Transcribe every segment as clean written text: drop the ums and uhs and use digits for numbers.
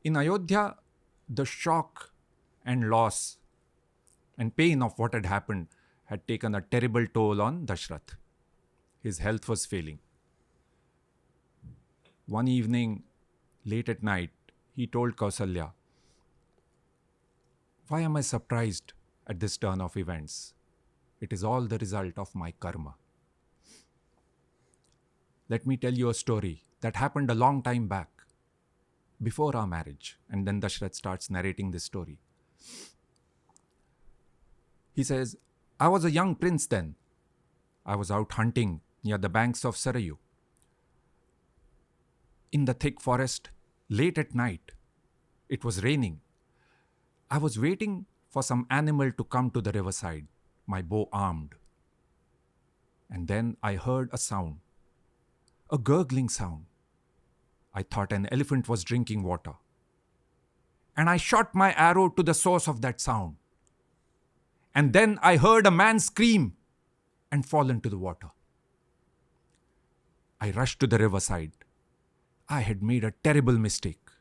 In Ayodhya, the shock and loss and pain of what had happened had taken a terrible toll on Dasharatha. His health was failing. One evening, late at night, he told Kausalya, "Why am I surprised at this turn of events? It is all the result of my karma. Let me tell you a story that happened a long time back, before our marriage." And then Dashrath starts narrating this story. He says, "I was a young prince then. I was out hunting near the banks of Sarayu. In the thick forest, late at night. It was raining. I was waiting for some animal to come to the riverside, my bow armed. And then I heard a sound, a gurgling sound. I thought an elephant was drinking water. And I shot my arrow to the source of that sound. And then I heard a man scream and fall into the water. I rushed to the riverside. I had made a terrible mistake.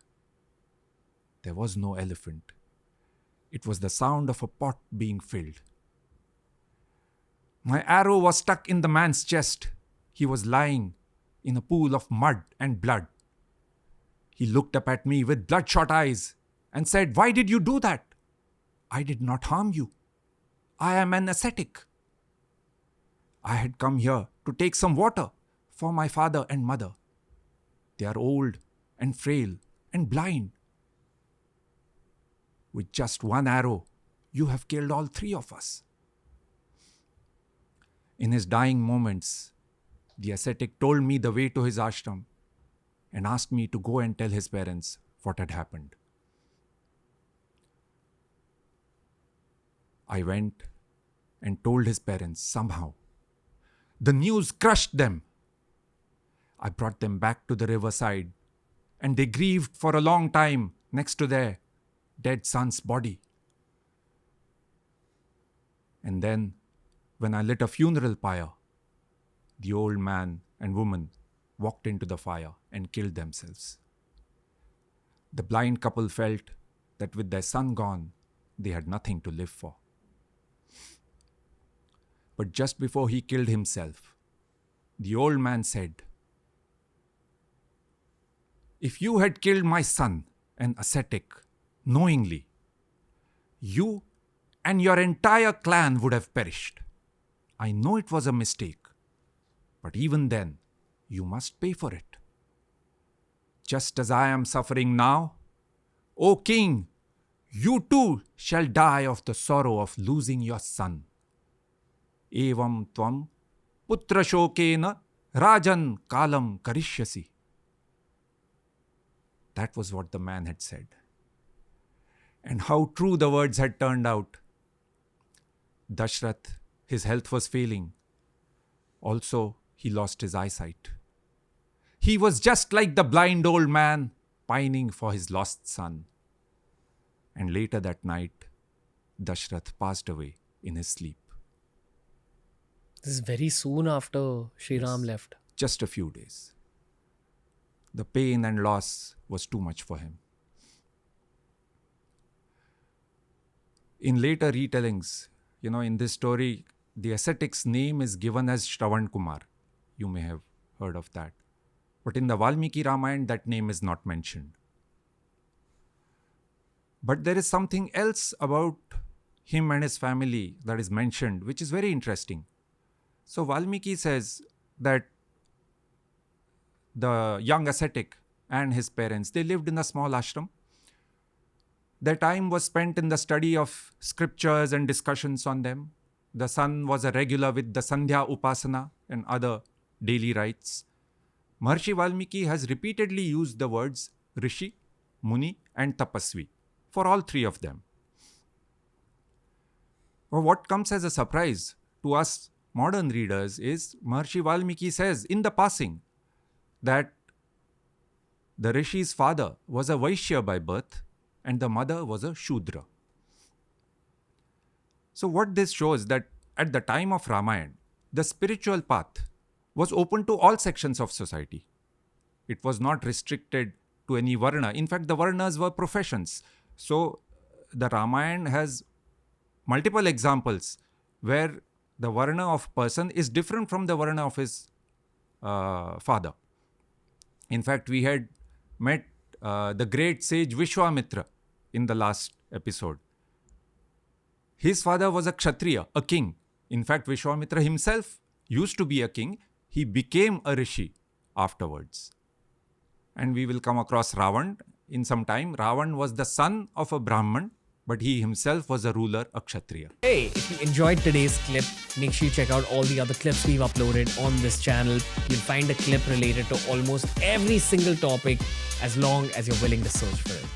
There was no elephant. It was the sound of a pot being filled. My arrow was stuck in the man's chest. He was lying in a pool of mud and blood. He looked up at me with bloodshot eyes and said, 'Why did you do that?' I did not harm you. I am an ascetic. I had come here to take some water for my father and mother. They are old and frail and blind. With just one arrow, you have killed all three of us." In his dying moments, the ascetic told me the way to his ashram and asked me to go and tell his parents what had happened. I went and told his parents somehow. The news crushed them. I brought them back to the riverside, and they grieved for a long time next to their dead son's body. And then, when I lit a funeral pyre, the old man and woman walked into the fire and killed themselves. The blind couple felt that with their son gone, they had nothing to live for. But just before he killed himself, the old man said, "If you had killed my son, an ascetic, knowingly, you and your entire clan would have perished. I know it was a mistake, but even then, you must pay for it. Just as I am suffering now, O king, you too shall die of the sorrow of losing your son. Evam tvam putra shokena rajan kalam karishyasi." That was what the man had said. And how true the words had turned out. Dashrath, his health was failing. Also, he lost his eyesight. He was just like the blind old man pining for his lost son. And later that night, Dashrath passed away in his sleep. This is very soon after Shri Ram left. Just a few days. The pain and loss was too much for him. In later retellings, in this story, the ascetic's name is given as Shravan Kumar. You may have heard of that. But in the Valmiki Ramayana, that name is not mentioned. But there is something else about him and his family that is mentioned, which is very interesting. So Valmiki says that the young ascetic and his parents, they lived in a small ashram. Their time was spent in the study of scriptures and discussions on them. The son was a regular with the Sandhya Upasana and other daily rites. Maharshi Valmiki has repeatedly used the words Rishi, Muni and Tapasvi for all three of them. Well, what comes as a surprise to us modern readers is Maharshi Valmiki says in the passing that the Rishi's father was a Vaishya by birth and the mother was a Shudra. So what this shows that at the time of Ramayana, the spiritual path was open to all sections of society. It was not restricted to any Varna. In fact, the Varnas were professions. So the Ramayana has multiple examples where the Varna of person is different from the Varna of his father. In fact, we had met the great sage Vishwamitra in the last episode. His father was a Kshatriya, a king. In fact, Vishwamitra himself used to be a king. He became a rishi afterwards. And we will come across Ravan in some time. Ravan was the son of a Brahman, but he himself was a ruler, a Kshatriya. Hey, if you enjoyed today's clip, make sure you check out all the other clips we've uploaded on this channel. You'll find a clip related to almost every single topic as long as you're willing to search for it.